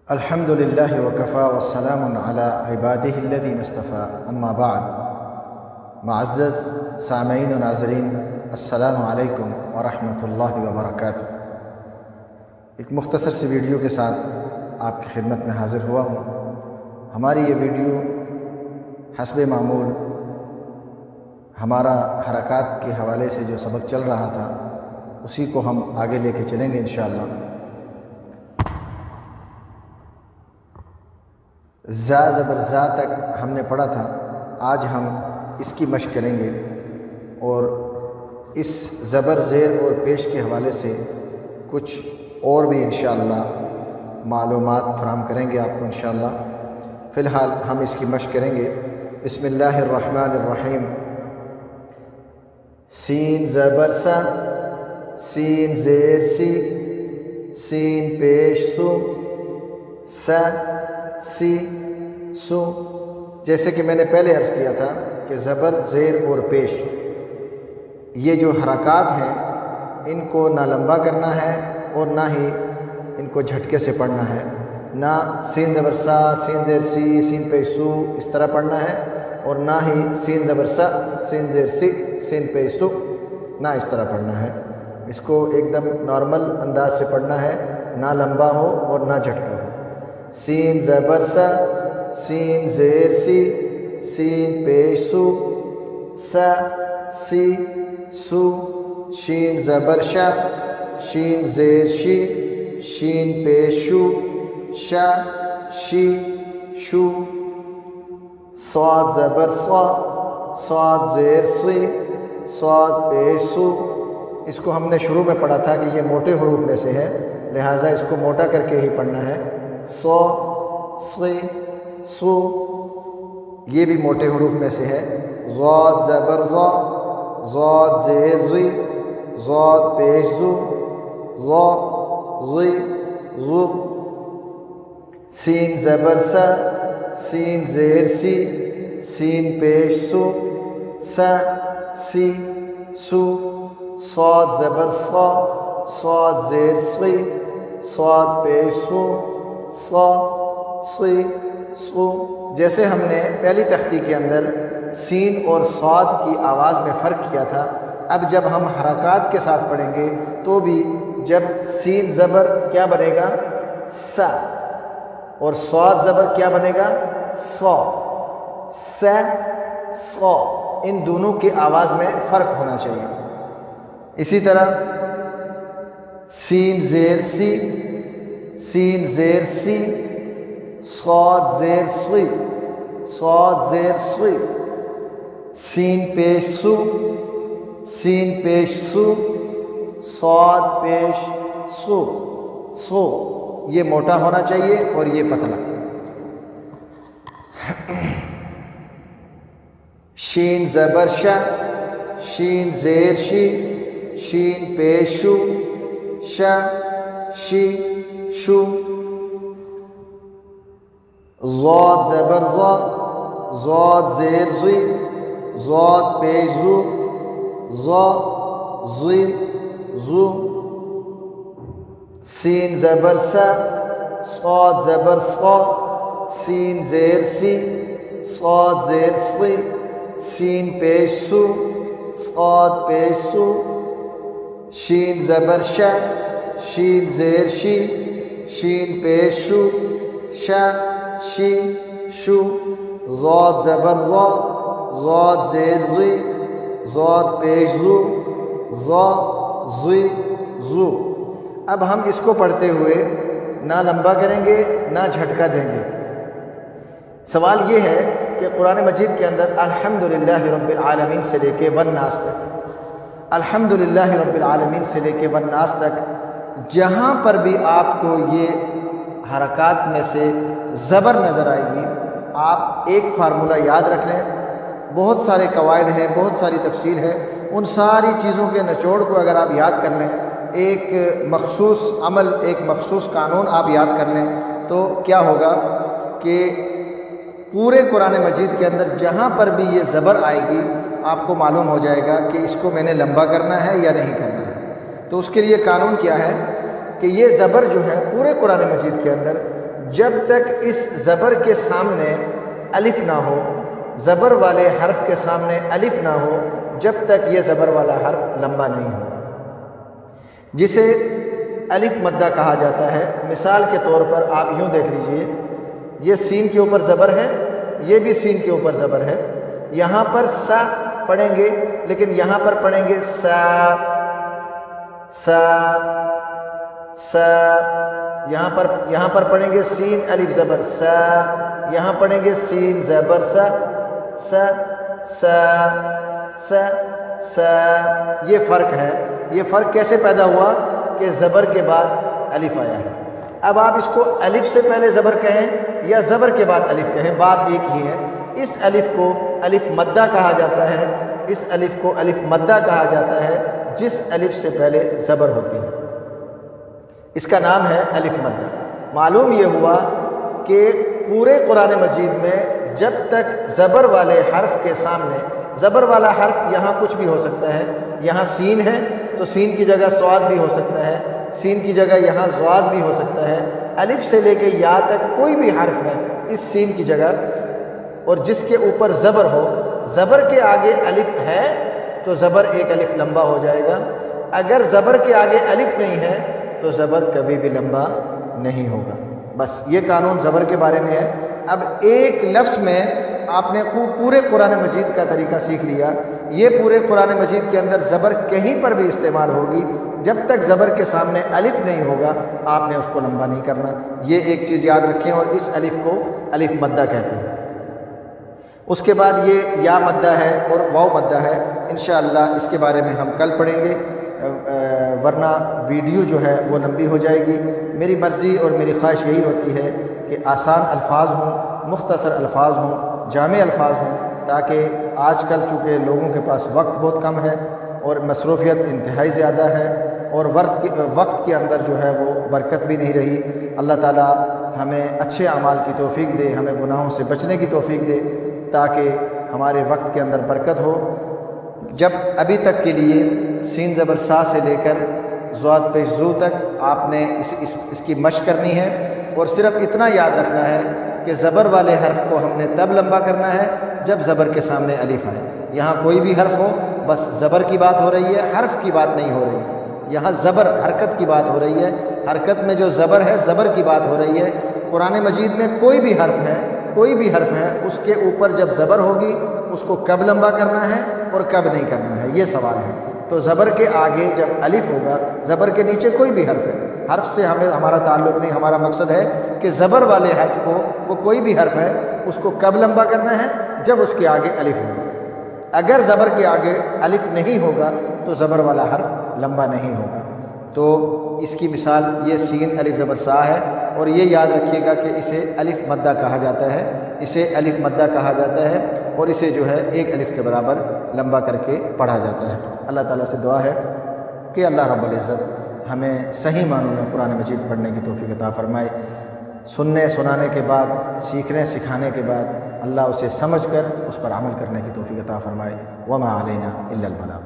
الحمد للہ وکفا والسلام علی عبادہ الذین اصطفیٰ اما بعد۔ معزز سامعین و ناظرین، السلام علیکم ورحمۃ اللہ وبرکاتہ۔ ایک مختصر سی ویڈیو کے ساتھ آپ کی خدمت میں حاضر ہوا ہوں۔ ہماری یہ ویڈیو حسب معمول ہمارا حرکات کے حوالے سے جو سبق چل رہا تھا اسی کو ہم آگے لے کے چلیں گے انشاءاللہ۔ زا زبر زا تک ہم نے پڑھا تھا، آج ہم اس کی مشق کریں گے اور اس زبر زیر اور پیش کے حوالے سے کچھ اور بھی انشاءاللہ معلومات فراہم کریں گے آپ کو انشاءاللہ۔ فی الحال ہم اس کی مشق کریں گے۔ بسم اللہ الرحمن الرحیم۔ سین زبر سا، سین زیر سی، سین پیش سو، سا سی سو۔ جیسے کہ میں نے پہلے عرض کیا تھا کہ زبر زیر اور پیش یہ جو حرکات ہیں ان کو نہ لمبا کرنا ہے اور نہ ہی ان کو جھٹکے سے پڑھنا ہے، نہ سین زبر سا، سین زیر سی، سین پیش سو اس طرح پڑھنا ہے، اور نہ ہی سین زبر سا، سین زیر سی، سین پیش سو نہ اس طرح پڑھنا ہے۔ اس کو ایک دم نارمل انداز سے پڑھنا ہے، نہ لمبا ہو اور نہ جھٹکا ہو۔ سین زبر سا، سین زیر سی، سین پیش سو، سا سی سو۔ شین زبر شا، شین زیر شی، شین پیش شو، شا شی شو۔ صاد زبر صا، صاد زیر سوی، صاد پیش سو۔ اس کو ہم نے شروع میں پڑھا تھا کہ یہ موٹے حروف میں سے ہے، لہٰذا اس کو موٹا کر کے ہی پڑھنا ہے۔ سو، سوی، سو یہ بھی موٹے حروف میں سے ہے۔ ضاد زبر ضا، ضاد زیر زی، ضاد پیش زو، ضا زی زو۔ سین زبر سا، سین زیر سی، سین پیش سو، سا سی سو۔ صاد زبر صا، صاد زیر سوی، صاد پیش سو، صا سوی سو۔ جیسے ہم نے پہلی تختی کے اندر سین اور صاد کی آواز میں فرق کیا تھا، اب جب ہم حرکات کے ساتھ پڑھیں گے تو بھی جب سین زبر کیا بنے گا؟ سا، اور صاد زبر کیا بنے گا؟ صا، سا صا، ان دونوں کی آواز میں فرق ہونا چاہیے۔ اسی طرح سین زیر سی، سین زیر سی، صاد زیر سوی، صاد زیر سوی۔ سین پیش سو، سین پیش سو، صاد پیش سو، سو یہ موٹا ہونا چاہیے اور یہ پتلا۔ شین زبر شا، شین زیر شی، شین پیش شو، شا شی شو۔ ضاد زبر ضا، ضاد زیر زی، ضاد پیش زو، ضا زی زو۔ سین زبر سا، صاد زبر صا، سین زیر سی، صاد زیر سوی، سین پیش سو، صاد پیش سو۔ شین زبر شا، شین زیر شی، شین پیش شو، شا شی شو۔ ضاد زبر ضا، ضاد زیر زی، ضاد پیش زو، ضا زی زو۔ اب ہم اس کو پڑھتے ہوئے نہ لمبا کریں گے نہ جھٹکا دیں گے۔ سوال یہ ہے کہ قرآن مجید کے اندر الحمدللہ رب العالمین سے لے کے والناس تک، الحمدللہ رب العالمین سے لے کے والناس تک جہاں پر بھی آپ کو یہ حرکات میں سے زبر نظر آئے گی، آپ ایک فارمولہ یاد رکھ لیں۔ بہت سارے قواعد ہیں، بہت ساری تفصیل ہے، ان ساری چیزوں کے نچوڑ کو اگر آپ یاد کر لیں، ایک مخصوص عمل، ایک مخصوص قانون آپ یاد کر لیں، تو کیا ہوگا کہ پورے قرآن مجید کے اندر جہاں پر بھی یہ زبر آئے گی آپ کو معلوم ہو جائے گا کہ اس کو میں نے لمبا کرنا ہے یا نہیں کرنا ہے۔ تو اس کے لیے قانون کیا ہے کہ یہ زبر جو ہے پورے قرآن مجید کے اندر جب تک اس زبر کے سامنے الف نہ ہو، زبر والے حرف کے سامنے الف نہ ہو، جب تک یہ زبر والا حرف لمبا نہیں ہو، جسے الف مدہ کہا جاتا ہے۔ مثال کے طور پر آپ یوں دیکھ لیجئے، یہ سین کے اوپر زبر ہے، یہ بھی سین کے اوپر زبر ہے، یہاں پر سا پڑھیں گے، لیکن یہاں پر پڑھیں گے سا سا سا، یہاں پر پڑھیں گے سین الف زبر سا، یہاں پڑھیں گے سین زبر سا سا سا سا سا۔ یہ فرق ہے۔ یہ فرق کیسے پیدا ہوا کہ زبر کے بعد الف آیا ہے۔ اب آپ اس کو الف سے پہلے زبر کہیں یا زبر کے بعد الف کہیں، بات ایک ہی ہے۔ اس الف کو الف مدہ کہا جاتا ہے، اس الف کو الف مدہ کہا جاتا ہے جس الف سے پہلے زبر ہوتی ہے، اس کا نام ہے الف مدہ۔ معلوم یہ ہوا کہ پورے قرآن مجید میں جب تک زبر والے حرف کے سامنے، زبر والا حرف یہاں کچھ بھی ہو سکتا ہے، یہاں سین ہے تو سین کی جگہ سواد بھی ہو سکتا ہے، سین کی جگہ یہاں زواد بھی ہو سکتا ہے، الف سے لے کے یا تک کوئی بھی حرف ہے اس سین کی جگہ، اور جس کے اوپر زبر ہو، زبر کے آگے الف ہے تو زبر ایک الف لمبا ہو جائے گا، اگر زبر کے آگے الف نہیں ہے تو زبر کبھی بھی لمبا نہیں ہوگا۔ بس یہ قانون زبر کے بارے میں ہے۔ اب ایک لفظ میں آپ نے پورے قرآن مجید کا طریقہ سیکھ لیا۔ یہ پورے قرآن مجید کے اندر زبر کہیں پر بھی استعمال ہوگی، جب تک زبر کے سامنے الف نہیں ہوگا آپ نے اس کو لمبا نہیں کرنا۔ یہ ایک چیز یاد رکھیں، اور اس الف کو الف مدہ کہتے ہیں۔ اس کے بعد یہ یا مدہ ہے اور واو مدہ ہے، انشاءاللہ اس کے بارے میں ہم کل پڑھیں گے، ورنہ ویڈیو جو ہے وہ لمبی ہو جائے گی۔ میری مرضی اور میری خواہش یہی ہوتی ہے کہ آسان الفاظ ہوں، مختصر الفاظ ہوں، جامع الفاظ ہوں، تاکہ آج کل چونکہ لوگوں کے پاس وقت بہت کم ہے اور مصروفیت انتہائی زیادہ ہے، اور وقت کے اندر جو ہے وہ برکت بھی نہیں رہی۔ اللہ تعالی ہمیں اچھے اعمال کی توفیق دے، ہمیں گناہوں سے بچنے کی توفیق دے، تاکہ ہمارے وقت کے اندر برکت ہو۔ جب ابھی تک کے لیے سین زبر سا سے لے کر زواد پیش زو تک آپ نے اس کی مشق کرنی ہے، اور صرف اتنا یاد رکھنا ہے کہ زبر والے حرف کو ہم نے تب لمبا کرنا ہے جب زبر کے سامنے الف آئے۔ یہاں کوئی بھی حرف ہو، بس زبر کی بات ہو رہی ہے، حرف کی بات نہیں ہو رہی ہے۔ یہاں زبر حرکت کی بات ہو رہی ہے، حرکت میں جو زبر ہے زبر کی بات ہو رہی ہے۔ قرآن مجید میں کوئی بھی حرف ہے، کوئی بھی حرف ہے، اس کے اوپر جب زبر ہوگی اس کو کب لمبا کرنا ہے اور کب نہیں کرنا ہے، یہ سوال ہے۔ تو زبر کے آگے جب الف ہوگا، زبر کے نیچے کوئی بھی حرف ہے، حرف سے ہمارا تعلق نہیں، ہمارا مقصد ہے کہ زبر والے حرف کو، وہ کوئی بھی حرف ہے، اس کو کب لمبا کرنا ہے، جب اس کے آگے الف ہوگا۔ اگر زبر کے آگے الف نہیں ہوگا تو زبر والا حرف لمبا نہیں ہوگا۔ تو اس کی مثال یہ سین الف زبر سا ہے، اور یہ یاد رکھیے گا کہ اسے الف مدہ کہا جاتا ہے، اسے الف مدہ کہا جاتا ہے، اور اسے جو ہے ایک الف کے برابر لمبا کر کے پڑھا جاتا ہے۔ اللہ تعالیٰ سے دعا ہے کہ اللہ رب العزت ہمیں صحیح معنوں میں قرآن مجید پڑھنے کی توفیق عطا فرمائے، سننے سنانے کے بعد، سیکھنے سکھانے کے بعد اللہ اسے سمجھ کر اس پر عمل کرنے کی توفیق عطا فرمائے۔ وما علینا الا البلاغ۔